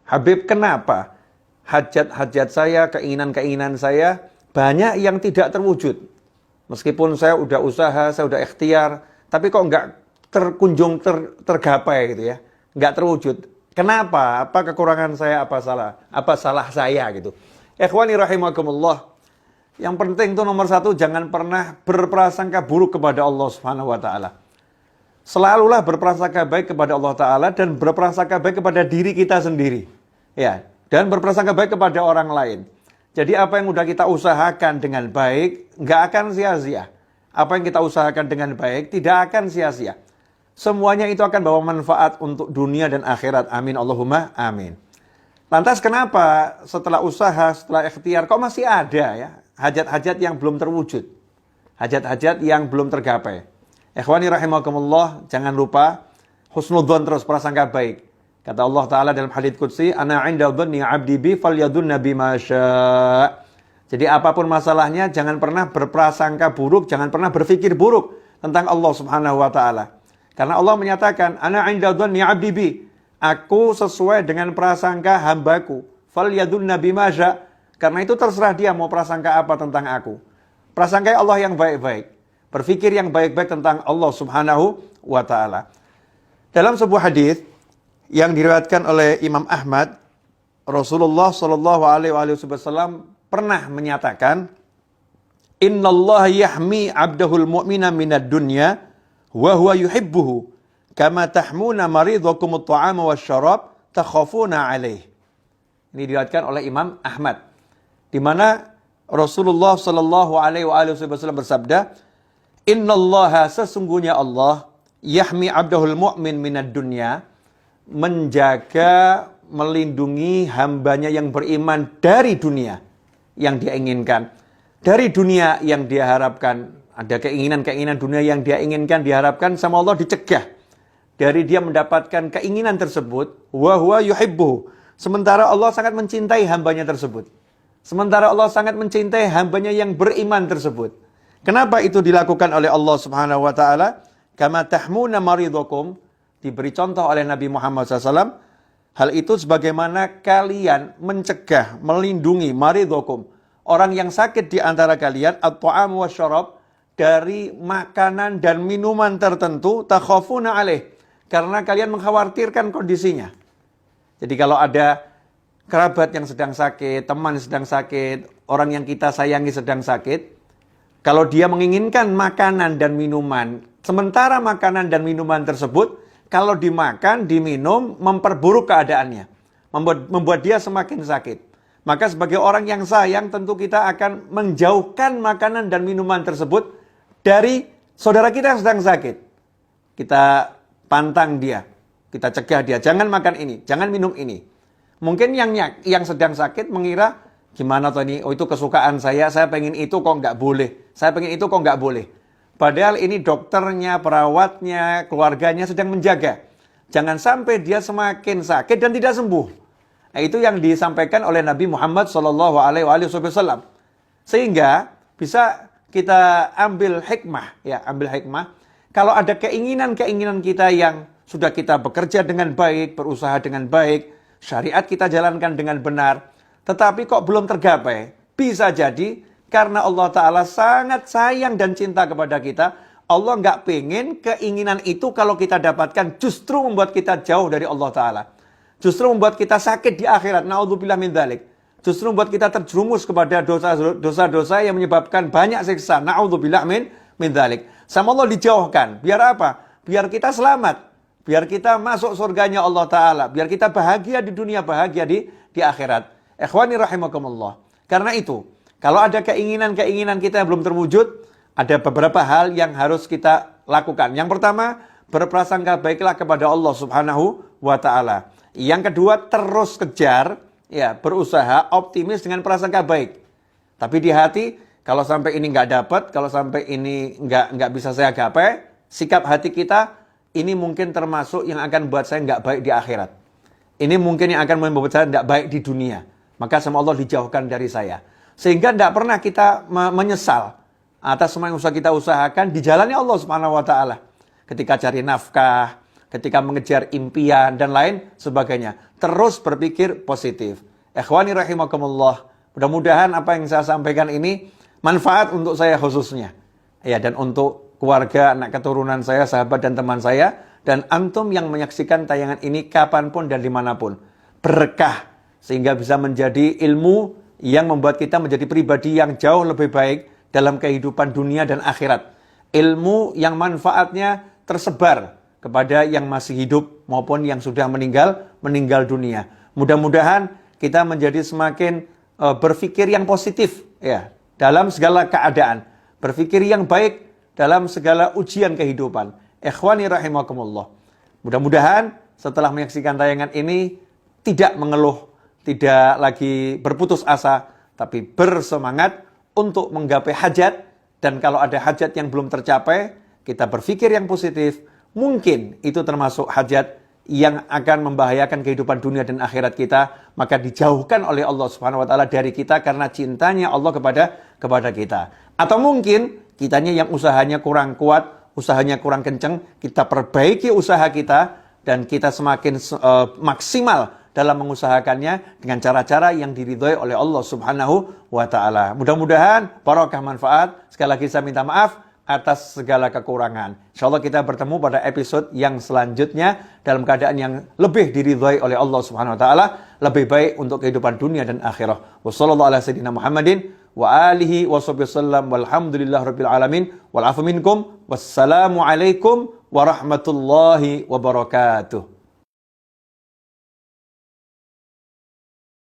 Habib, kenapa hajat-hajat saya, keinginan-keinginan saya banyak yang tidak terwujud? Meskipun saya udah usaha, saya udah ikhtiar, tapi kok nggak tergapai gitu ya, nggak terwujud. Kenapa? Apa kekurangan saya? Apa salah saya gitu? Ikhwani rahimakumullah. Yang penting tuh nomor satu, jangan pernah berprasangka buruk kepada Allah Subhanahu Wa Taala. Selalulah berprasangka baik kepada Allah Taala dan berprasangka baik kepada diri kita sendiri, ya. Dan berprasangka baik kepada orang lain. Jadi apa yang udah kita usahakan dengan baik, nggak akan sia-sia. Apa yang kita usahakan dengan baik, tidak akan sia-sia. Semuanya itu akan bawa manfaat untuk dunia dan akhirat. Amin, Allahumma amin. Lantas kenapa setelah usaha, setelah ikhtiar, kok masih ada ya hajat-hajat yang belum terwujud? Hajat-hajat yang belum tergapai. Ikhwani rahimakumullah, jangan lupa husnudzon terus, prasangka baik. Kata Allah Ta'ala dalam hadits qudsi, Ana 'inda dhanni 'abdi bi falyadhunna bima syaa'. Jadi apapun masalahnya, jangan pernah berprasangka buruk, jangan pernah berpikir buruk tentang Allah Subhanahu Wa Ta'ala. Karena Allah menyatakan, Ana 'inda dhanni 'abdi bi. Aku sesuai dengan prasangka hambaku. Falyadhunna bima syaa'. Karena itu terserah dia mau prasangka apa tentang aku. Prasangkai Allah yang baik-baik. Berpikir yang baik-baik tentang Allah Subhanahu Wa Ta'ala. Dalam sebuah hadis yang diriwayatkan oleh Imam Ahmad, Rasulullah Shallallahu Alaihi Wasallam pernah menyatakan, Innallaha yahmi abdahul mu'mina minad dunya wa huwa yuhibbuhu kama tahmuna maridhakum at-ta'ama wasyarab takhafuna alaih. Ini diriwayatkan oleh Imam Ahmad, di mana Rasulullah Shallallahu Alaihi Wasallam bersabda, Innallaha, sesungguhnya Allah, yahmi abdahul mu'min minad dunya, menjaga, melindungi hambanya yang beriman dari dunia yang dia inginkan. Dari dunia yang dia harapkan. Ada keinginan-keinginan dunia yang dia inginkan, diharapkan sama Allah dicegah. Dari dia mendapatkan keinginan tersebut, wa huwa yuhibbuhu. Sementara Allah sangat mencintai hambanya tersebut. Sementara Allah sangat mencintai hambanya yang beriman tersebut. Kenapa itu dilakukan oleh Allah Subhanahu Wa Ta'ala? Kama tahmuna maridhakum. Diberi contoh oleh Nabi Muhammad SAW. Hal itu sebagaimana kalian mencegah, melindungi maridhakum, orang yang sakit di antara kalian, at-ta'am wasyarab, dari makanan dan minuman tertentu, takhafuna alaih, karena kalian mengkhawatirkan kondisinya. Jadi kalau ada kerabat yang sedang sakit, teman yang sedang sakit, orang yang kita sayangi sedang sakit, kalau dia menginginkan makanan dan minuman, sementara makanan dan minuman tersebut, kalau dimakan, diminum, memperburuk keadaannya. Membuat dia semakin sakit. Maka sebagai orang yang sayang, tentu kita akan menjauhkan makanan dan minuman tersebut dari saudara kita yang sedang sakit. Kita pantang dia. Kita cegah dia, jangan makan ini, jangan minum ini. Mungkin yang sedang sakit mengira, gimana tuh ini, oh itu kesukaan saya pengen itu kok nggak boleh. Saya pengen itu kok nggak boleh. Padahal ini dokternya, perawatnya, keluarganya sedang menjaga. Jangan sampai dia semakin sakit dan tidak sembuh. Nah, itu yang disampaikan oleh Nabi Muhammad SAW. Sehingga bisa kita ambil hikmah. Kalau ada keinginan-keinginan kita yang sudah kita bekerja dengan baik, berusaha dengan baik, syariat kita jalankan dengan benar, tetapi kok belum tergapai, bisa jadi karena Allah Ta'ala sangat sayang dan cinta kepada kita, Allah nggak pengen keinginan itu kalau kita dapatkan justru membuat kita jauh dari Allah Ta'ala. Justru membuat kita sakit di akhirat. Na'udzubillah min dzalik. Justru membuat kita terjerumus kepada dosa-dosa yang menyebabkan banyak siksa. Na'udzubillah min dzalik. Sama Allah dijauhkan. Biar apa? Biar kita selamat. Biar kita masuk surganya Allah Ta'ala. Biar kita bahagia di dunia, bahagia di akhirat. Ikhwani rahimakumullah. Karena itu, kalau ada keinginan-keinginan kita yang belum terwujud, ada beberapa hal yang harus kita lakukan. Yang pertama, berprasangka baiklah kepada Allah Subhanahu Wa Ta'ala. Yang kedua, terus kejar, ya, berusaha, optimis dengan prasangka baik. Tapi di hati, kalau sampai ini nggak dapat, kalau sampai ini nggak bisa saya gapai, sikap hati kita, ini mungkin termasuk yang akan buat saya nggak baik di akhirat. Ini mungkin yang akan membuat saya nggak baik di dunia. Maka sama Allah dijauhkan dari saya. Sehingga tidak pernah kita menyesal atas semua yang usah kita usahakan di jalannya Allah Subhanahu Wa Ta'ala. Ketika cari nafkah, ketika mengejar impian dan lain sebagainya. Terus berpikir positif. Ikhwani rahimakumullah, mudah-mudahan apa yang saya sampaikan ini manfaat untuk saya khususnya. Ya, dan untuk keluarga, anak keturunan saya, sahabat dan teman saya, dan antum yang menyaksikan tayangan ini kapanpun dan dimanapun. Berkah, sehingga bisa menjadi ilmu yang membuat kita menjadi pribadi yang jauh lebih baik dalam kehidupan dunia dan akhirat. Ilmu yang manfaatnya tersebar kepada yang masih hidup maupun yang sudah meninggal dunia. Mudah-mudahan kita menjadi semakin berpikir yang positif ya dalam segala keadaan, berpikir yang baik dalam segala ujian kehidupan. Ikhwani rahimakumullah. Mudah-mudahan setelah menyaksikan tayangan ini tidak mengeluh, tidak lagi berputus asa, tapi bersemangat untuk menggapai hajat. Dan kalau ada hajat yang belum tercapai, kita berpikir yang positif. Mungkin itu termasuk hajat yang akan membahayakan kehidupan dunia dan akhirat kita, maka dijauhkan oleh Allah Subhanahu wa taala dari kita karena cintanya Allah kepada kita. Atau mungkin kitanya yang usahanya kurang kuat, usahanya kurang kenceng, kita perbaiki usaha kita dan kita semakin maksimal dalam mengusahakannya dengan cara-cara yang diridhoi oleh Allah Subhanahu wa taala. Mudah-mudahan barokah manfaat. Sekali lagi saya minta maaf atas segala kekurangan. Insyaallah kita bertemu pada episode yang selanjutnya dalam keadaan yang lebih diridhai oleh Allah Subhanahu wa taala, lebih baik untuk kehidupan dunia dan akhirat. Wassallallahu ala sayyidina Muhammadin wa alihi wasallam walhamdulillahirabbil alamin wal afu minkum. Wassalamu alaikum warahmatullahi wabarakatuh.